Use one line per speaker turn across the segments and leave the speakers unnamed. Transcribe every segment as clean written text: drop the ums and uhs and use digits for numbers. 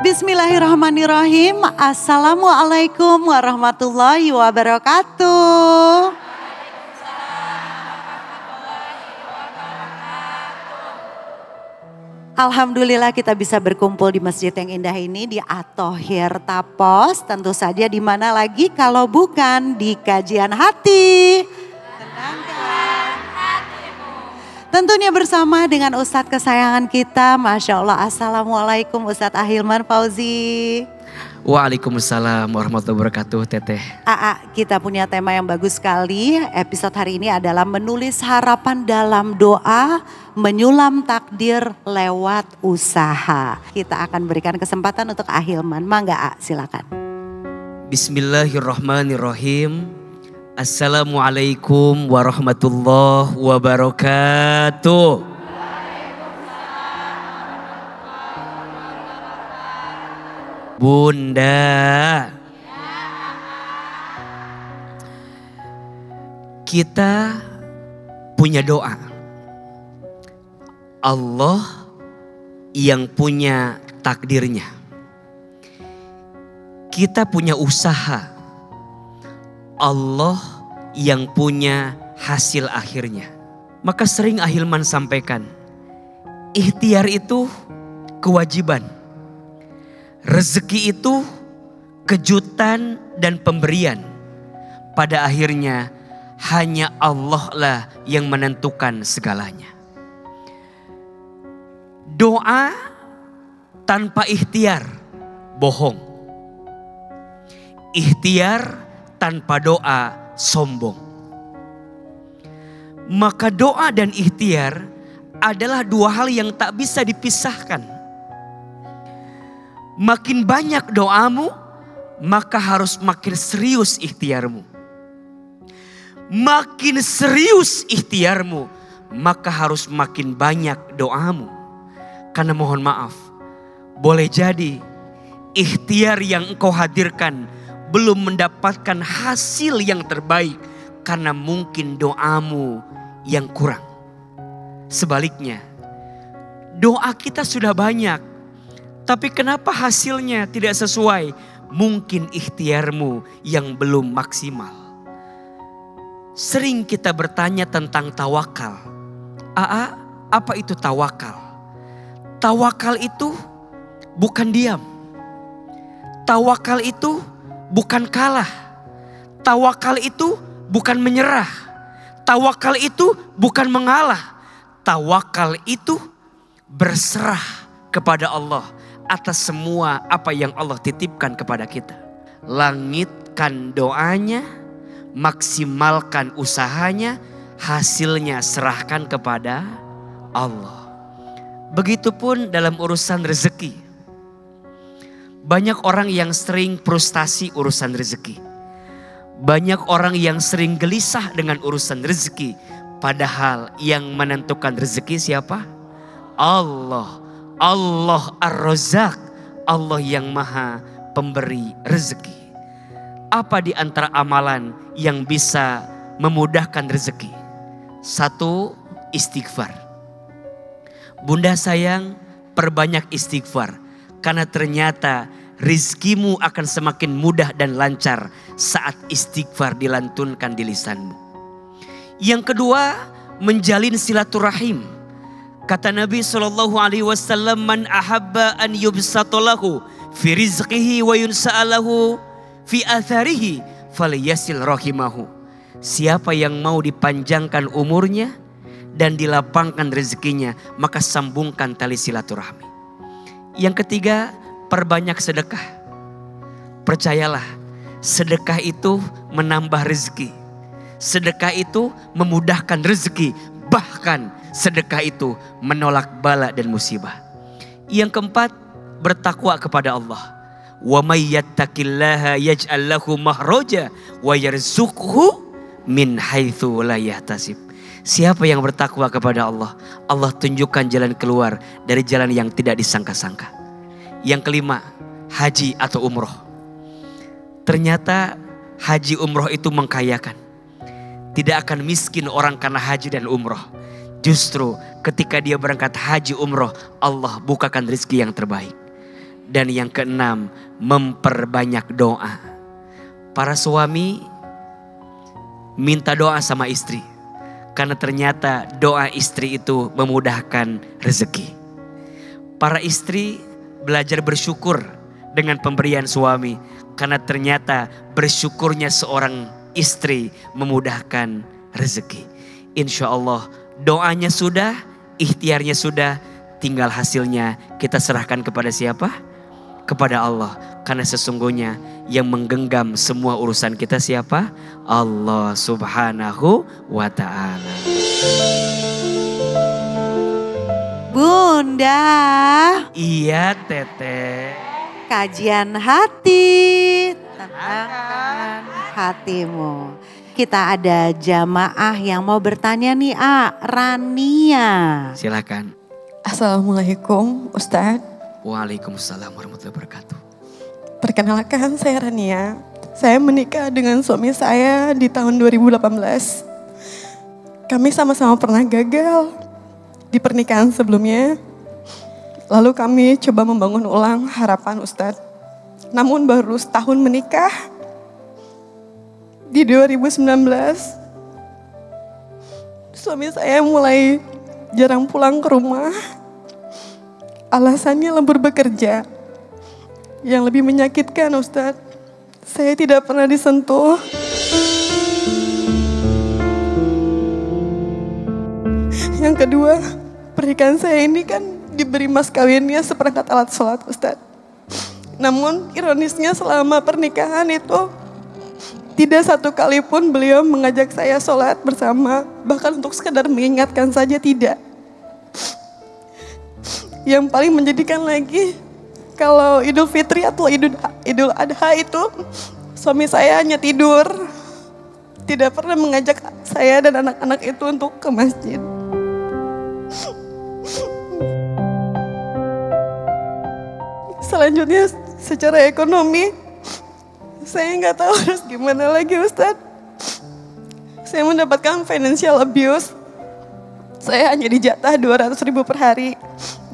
Bismillahirrahmanirrahim. Assalamualaikum warahmatullahi wabarakatuh. Alhamdulillah kita bisa berkumpul di masjid yang indah ini di At-Thohir Tapos. Tentu saja di mana lagi kalau bukan di kajian hati. Tenangkan hatimu. Tentunya bersama dengan Ustadz kesayangan kita. Masya Allah. Assalamualaikum Ustadz Ahilman Fauzi.
Waalaikumsalam warahmatullahi wabarakatuh, Teteh.
Kita punya tema yang bagus sekali. Episode hari ini adalah menulis harapan dalam doa, menyulam takdir lewat usaha. Kita akan berikan kesempatan untuk Ahilman. Mangga silakan.
Bismillahirrahmanirrahim. Assalamualaikum warahmatullahi wabarakatuh. Bunda, kita punya doa. Allah yang punya takdirnya. Kita punya usaha. Allah yang punya hasil akhirnya. Maka sering Ahilman sampaikan, ikhtiar itu kewajiban. Rezeki itu kejutan dan pemberian. Pada akhirnya hanya Allah lah yang menentukan segalanya. Doa tanpa ikhtiar bohong. Ikhtiar tanpa doa sombong. Maka doa dan ikhtiar adalah dua hal yang tak bisa dipisahkan. Makin banyak doamu, maka harus makin serius ikhtiarmu. Makin serius ikhtiarmu, maka harus makin banyak doamu. Karena mohon maaf, boleh jadi ikhtiar yang engkau hadirkan belum mendapatkan hasil yang terbaik. Karena mungkin doamu yang kurang. Sebaliknya, doa kita sudah banyak. Tapi kenapa hasilnya tidak sesuai? Mungkin ikhtiarmu yang belum maksimal. Sering kita bertanya tentang tawakal. Apa itu tawakal? Tawakal itu bukan diam. Tawakal itu bukan kalah. Tawakal itu bukan menyerah. Tawakal itu bukan mengalah. Tawakal itu berserah kepada Allah atas semua apa yang Allah titipkan kepada kita. Langitkan doanya, maksimalkan usahanya, hasilnya serahkan kepada Allah. Begitupun dalam urusan rezeki. Banyak orang yang sering frustasi urusan rezeki. Banyak orang yang sering gelisah dengan urusan rezeki. Padahal yang menentukan rezeki siapa? Allah. Allah Ar-Razzaq, Allah yang maha pemberi rezeki. Apa di antara amalan yang bisa memudahkan rezeki? Satu, istighfar. Bunda sayang, perbanyak istighfar. Karena ternyata rizkimu akan semakin mudah dan lancar saat istighfar dilantunkan di lisanmu. Yang kedua, menjalin silaturahim. Kata Nabi SAW, man ahabba an yubsatalahu fi rizqihi wa yunsa'alahu fi atharihi falyasil rahimahu. Siapa yang mau dipanjangkan umurnya dan dilapangkan rezekinya, maka sambungkan tali silaturahmi. Yang ketiga, perbanyak sedekah. Percayalah, sedekah itu menambah rezeki. Sedekah itu memudahkan rezeki. Bahkan sedekah itu menolak bala dan musibah. Yang keempat, bertakwa kepada Allah. Wa may yattaqillaha yaj'al lahu mahraja wa yarzuqhu min haitsu la yahtasib. Siapa yang bertakwa kepada Allah, Allah tunjukkan jalan keluar dari jalan yang tidak disangka-sangka. Yang kelima, haji atau umroh. Ternyata haji umroh itu mengkayakan. Tidak akan miskin orang karena haji dan umroh. Justru ketika dia berangkat haji umroh, Allah bukakan rezeki yang terbaik. Dan yang keenam, memperbanyak doa. Para suami minta doa sama istri. Karena ternyata doa istri itu memudahkan rezeki. Para istri belajar bersyukur dengan pemberian suami. Karena ternyata bersyukurnya seorang istri memudahkan rezeki. Insya Allah doanya sudah, ikhtiarnya sudah, tinggal hasilnya kita serahkan kepada siapa? Kepada Allah. Karena sesungguhnya yang menggenggam semua urusan kita siapa? Allah Subhanahu wa ta'ala.
Bunda.
Iya Teteh.
Kajian hati, tenangkan hatimu. Kita ada jamaah yang mau bertanya nih, Rania.
Silakan.
Assalamualaikum Ustadz.
Waalaikumsalam warahmatullahi wabarakatuh.
Perkenalkan, saya Rania. Saya menikah dengan suami saya di tahun 2018. Kami sama-sama pernah gagal di pernikahan sebelumnya. Lalu kami coba membangun ulang harapan Ustadz. Namun baru setahun menikah, di 2019, suami saya mulai jarang pulang ke rumah. Alasannya lembur bekerja. Yang lebih menyakitkan Ustadz, saya tidak pernah disentuh. Yang kedua, pernikahan saya ini kan diberi mas kawinnya seperangkat alat sholat Ustadz. Namun ironisnya selama pernikahan itu tidak satu kali pun beliau mengajak saya sholat bersama. Bahkan untuk sekedar mengingatkan saja tidak. Yang paling menjadikan lagi, kalau Idul Fitri atau Idul Adha itu suami saya hanya tidur. Tidak pernah mengajak saya dan anak-anak itu untuk ke masjid. Selanjutnya secara ekonomi, saya nggak tahu harus gimana lagi Ustadz. Saya mendapatkan financial abuse. Saya hanya dijatah 200.000 per hari.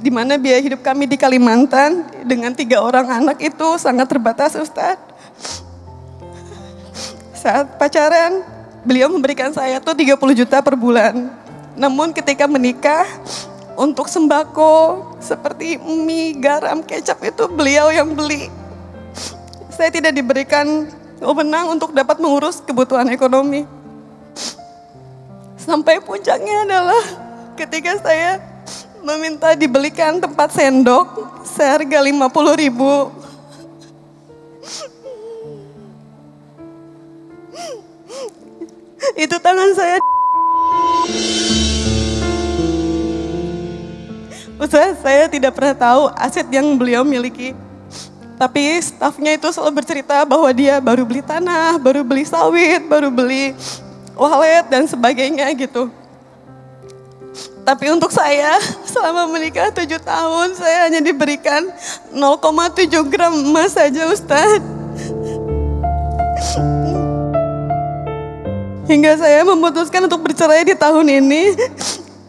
Di mana biaya hidup kami di Kalimantan dengan 3 orang anak itu sangat terbatas Ustadz. Saat pacaran, beliau memberikan saya tuh 30 juta per bulan. Namun ketika menikah, untuk sembako seperti mie, garam, kecap itu beliau yang beli. Saya tidak diberikan wewenang untuk dapat mengurus kebutuhan ekonomi. Sampai puncaknya adalah ketika saya meminta dibelikan tempat sendok seharga 50.000. Itu tangan saya. Ustaz, saya tidak pernah tahu aset yang beliau miliki. Tapi stafnya itu selalu bercerita bahwa dia baru beli tanah, baru beli sawit, baru beli walet dan sebagainya gitu. Tapi untuk saya, selama menikah 7 tahun, saya hanya diberikan 0,7 gram emas saja Ustaz. Hingga saya memutuskan untuk bercerai di tahun ini,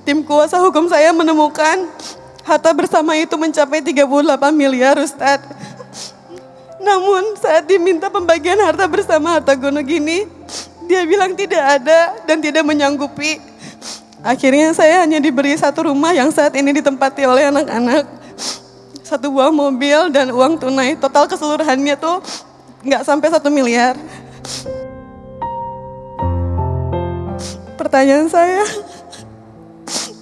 tim kuasa hukum saya menemukan harta bersama itu mencapai 38 miliar Ustaz. Namun saat diminta pembagian harta bersama harta gono gini, dia bilang tidak ada dan tidak menyanggupi. Akhirnya saya hanya diberi 1 rumah yang saat ini ditempati oleh anak-anak. 1 buah mobil dan uang tunai. Total keseluruhannya tuh nggak sampai 1 miliar. Pertanyaan saya,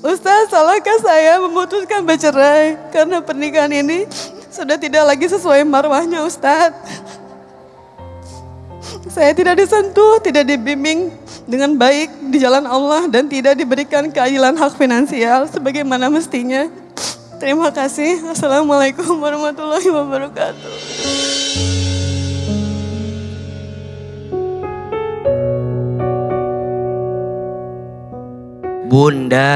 Ustaz, salahkah saya memutuskan bercerai karena pernikahan ini sudah tidak lagi sesuai marwahnya Ustaz? Saya tidak disentuh, tidak dibimbing dengan baik di jalan Allah dan tidak diberikan keadilan hak finansial sebagaimana mestinya. Terima kasih. Assalamualaikum warahmatullahi wabarakatuh.
Bunda,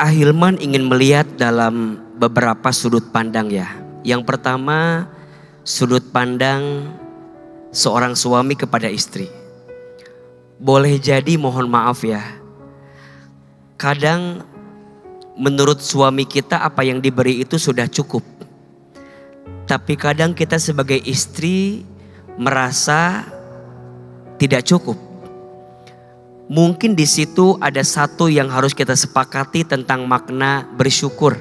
Ahilman ingin melihat dalam beberapa sudut pandang ya. Yang pertama, sudut pandang seorang suami kepada istri. boleh jadi mohon maaf ya, kadang menurut suami kita apa yang diberi itu sudah cukup. Tapi kadang kita sebagai istri merasa tidak cukup. Mungkin di situ ada satu yang harus kita sepakati tentang makna bersyukur.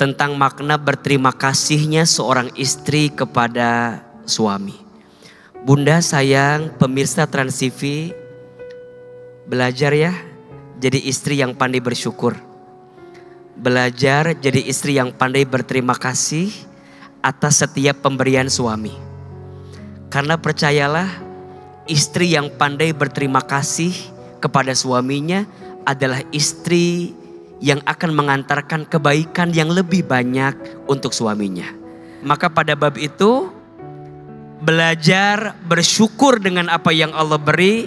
Tentang makna berterima kasihnya seorang istri kepada suami. Bunda sayang, pemirsa Trans TV, belajar ya jadi istri yang pandai bersyukur. Belajar jadi istri yang pandai berterima kasih atas setiap pemberian suami. Karena percayalah, istri yang pandai berterima kasih kepada suaminya adalah istri yang akan mengantarkan kebaikan yang lebih banyak untuk suaminya. Maka pada bab itu, belajar bersyukur dengan apa yang Allah beri,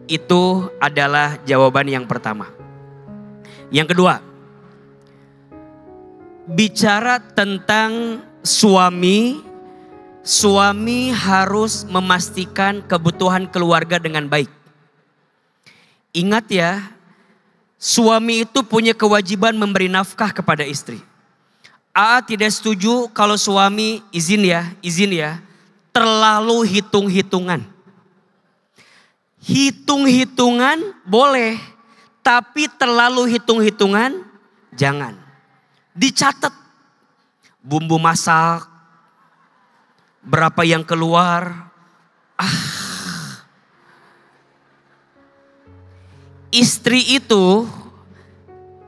itu adalah jawaban yang pertama. Yang kedua, bicara tentang suami harus memastikan kebutuhan keluarga dengan baik. Ingat ya, suami itu punya kewajiban memberi nafkah kepada istri. AA tidak setuju kalau suami, izin ya, terlalu hitung-hitungan. Hitung-hitungan boleh, tapi terlalu hitung-hitungan jangan. Dicatat bumbu masak, berapa yang keluar. Istri itu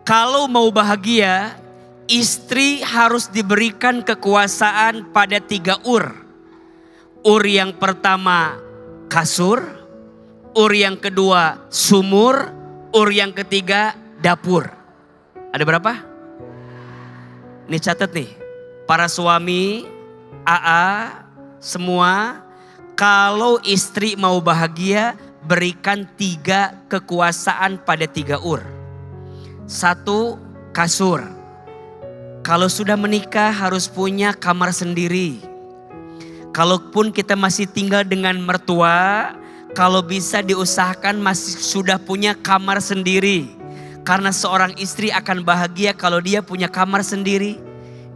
kalau mau bahagia, istri harus diberikan kekuasaan pada 3 ur. Ur yang pertama kasur, ur yang kedua sumur, ur yang ketiga dapur. Ada berapa? Ini catat nih, para suami, AA, semua, kalau istri mau bahagia, berikan 3 kekuasaan pada 3 ur. 1, kasur. Kalau sudah menikah harus punya kamar sendiri. Kalaupun kita masih tinggal dengan mertua, kalau bisa diusahakan masih sudah punya kamar sendiri. Karena seorang istri akan bahagia kalau dia punya kamar sendiri.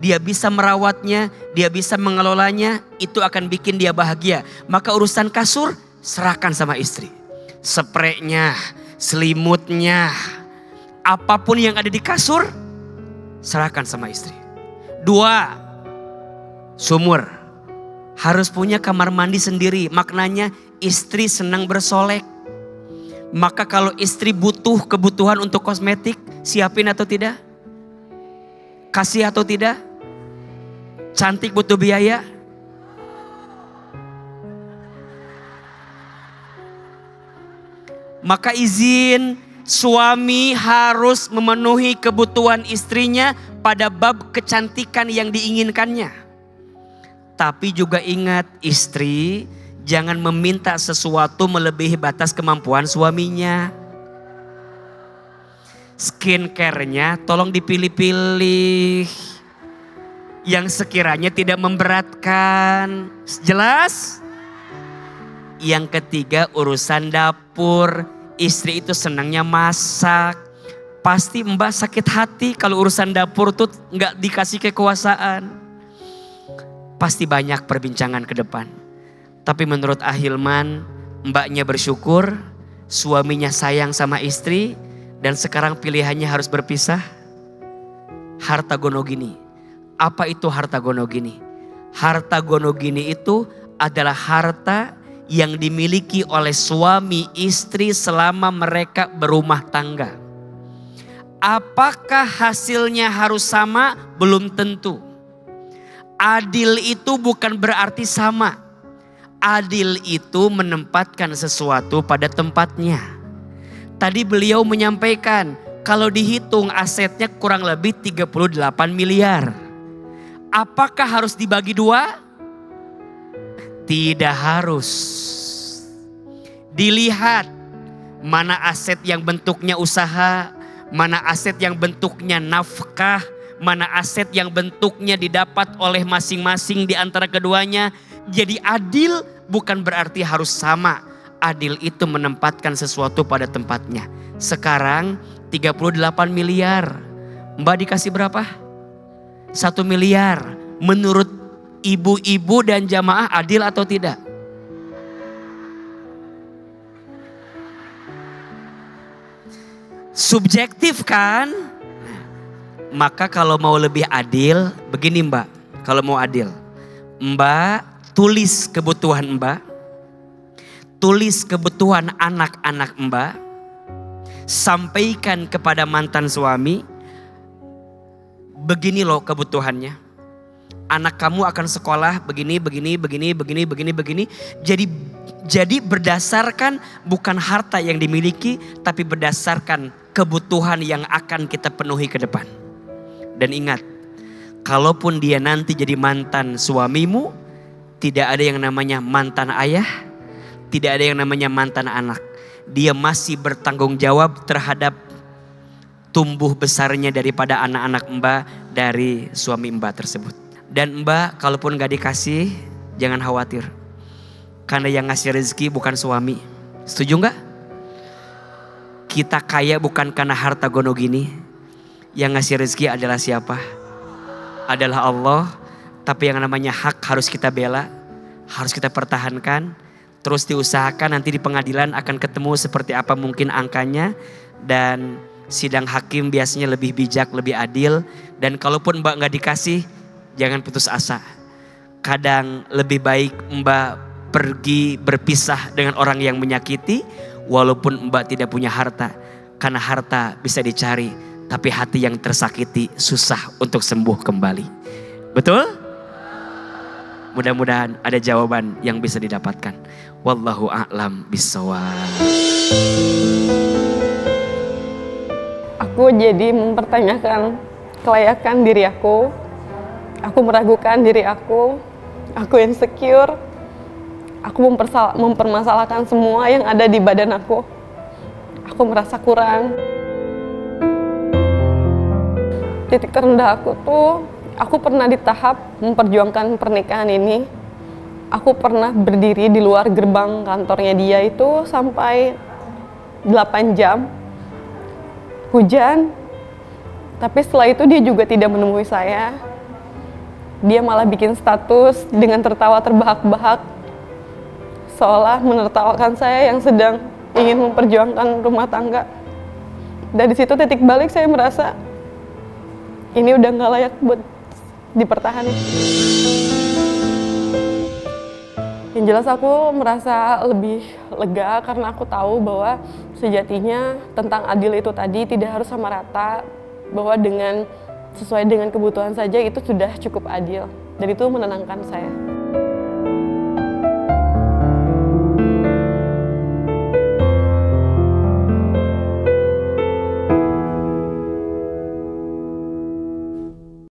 Dia bisa merawatnya, dia bisa mengelolanya, itu akan bikin dia bahagia. Maka urusan kasur serahkan sama istri. Spraynya, selimutnya, apapun yang ada di kasur serahkan sama istri. 2, sumur. Harus punya kamar mandi sendiri. Maknanya istri senang bersolek. Maka kalau istri butuh kebutuhan untuk kosmetik, siapin atau tidak? Kasih atau tidak? Cantik butuh biaya? Maka izin, suami harus memenuhi kebutuhan istrinya pada bab kecantikan yang diinginkannya. Tapi juga ingat, istri jangan meminta sesuatu melebihi batas kemampuan suaminya. Skincare-nya tolong dipilih-pilih. Yang sekiranya tidak memberatkan. Jelas? Yang ketiga, urusan dapur. Istri itu senangnya masak. Pasti mbak sakit hati kalau urusan dapur tuh gak dikasih kekuasaan. Pasti banyak perbincangan ke depan. Tapi menurut Ahilman, mbaknya bersyukur, suaminya sayang sama istri, dan sekarang pilihannya harus berpisah. Harta gonogini. Apa itu harta gonogini? Harta gonogini itu adalah harta yang dimiliki oleh suami istri selama mereka berumah tangga. Apakah hasilnya harus sama? Belum tentu. Adil itu bukan berarti sama. Adil itu menempatkan sesuatu pada tempatnya. Tadi beliau menyampaikan kalau dihitung asetnya kurang lebih 38 miliar. Apakah harus dibagi 2? Tidak harus. Dilihat mana aset yang bentuknya usaha, mana aset yang bentuknya nafkah, mana aset yang bentuknya didapat oleh masing-masing di antara keduanya. Jadi adil bukan berarti harus sama. adil itu menempatkan sesuatu pada tempatnya. Sekarang 38 miliar. Mbak dikasih berapa? 1 miliar. Menurut ibu-ibu dan jamaah adil atau tidak? Subjektif kan? Maka kalau mau lebih adil, begini Mbak. Kalau mau adil, Mbak tulis kebutuhan Mbak. Tulis kebutuhan anak-anak Mbak. Sampaikan kepada mantan suami. Begini loh kebutuhannya. Anak kamu akan sekolah begini. Jadi berdasarkan bukan harta yang dimiliki, tapi berdasarkan kebutuhan yang akan kita penuhi ke depan. Dan ingat, kalaupun dia nanti jadi mantan suamimu, tidak ada yang namanya mantan ayah, tidak ada yang namanya mantan anak. Dia masih bertanggung jawab terhadap tumbuh besarnya daripada anak-anak Mbak dari suami Mbak tersebut. Dan Mbak, kalaupun gak dikasih, jangan khawatir. Karena yang ngasih rezeki bukan suami. Setuju gak? Kita kaya bukan karena harta gono gini. Yang ngasih rezeki adalah siapa? Adalah Allah. Tapi yang namanya hak harus kita bela. Harus kita pertahankan. Terus diusahakan, nanti di pengadilan akan ketemu seperti apa mungkin angkanya. Dan sidang hakim biasanya lebih bijak, lebih adil. Dan kalaupun Mbak gak dikasih, jangan putus asa. Kadang lebih baik Mbak pergi berpisah dengan orang yang menyakiti. Walaupun Mbak tidak punya harta. Karena harta bisa dicari. Tapi hati yang tersakiti susah untuk sembuh kembali. Betul? Mudah-mudahan ada jawaban yang bisa didapatkan. Wallahu a'lam bishawab.
Aku jadi mempertanyakan kelayakan diri aku. Aku meragukan diri aku. Aku insecure. Aku mempermasalahkan semua yang ada di badan aku. Aku merasa kurang. Titik terendah aku tuh, aku pernah di tahap memperjuangkan pernikahan ini. Aku pernah berdiri di luar gerbang kantornya dia itu sampai 8 jam. Hujan. Tapi setelah itu dia juga tidak menemui saya. Dia malah bikin status dengan tertawa terbahak-bahak. Seolah menertawakan saya yang sedang ingin memperjuangkan rumah tangga. Dari situ titik balik saya merasa ini udah gak layak buat dipertahankan. Yang jelas aku merasa lebih lega karena aku tahu bahwa sejatinya tentang adil itu tadi tidak harus sama rata. Bahwa sesuai dengan kebutuhan saja itu sudah cukup adil. Dan itu menenangkan saya.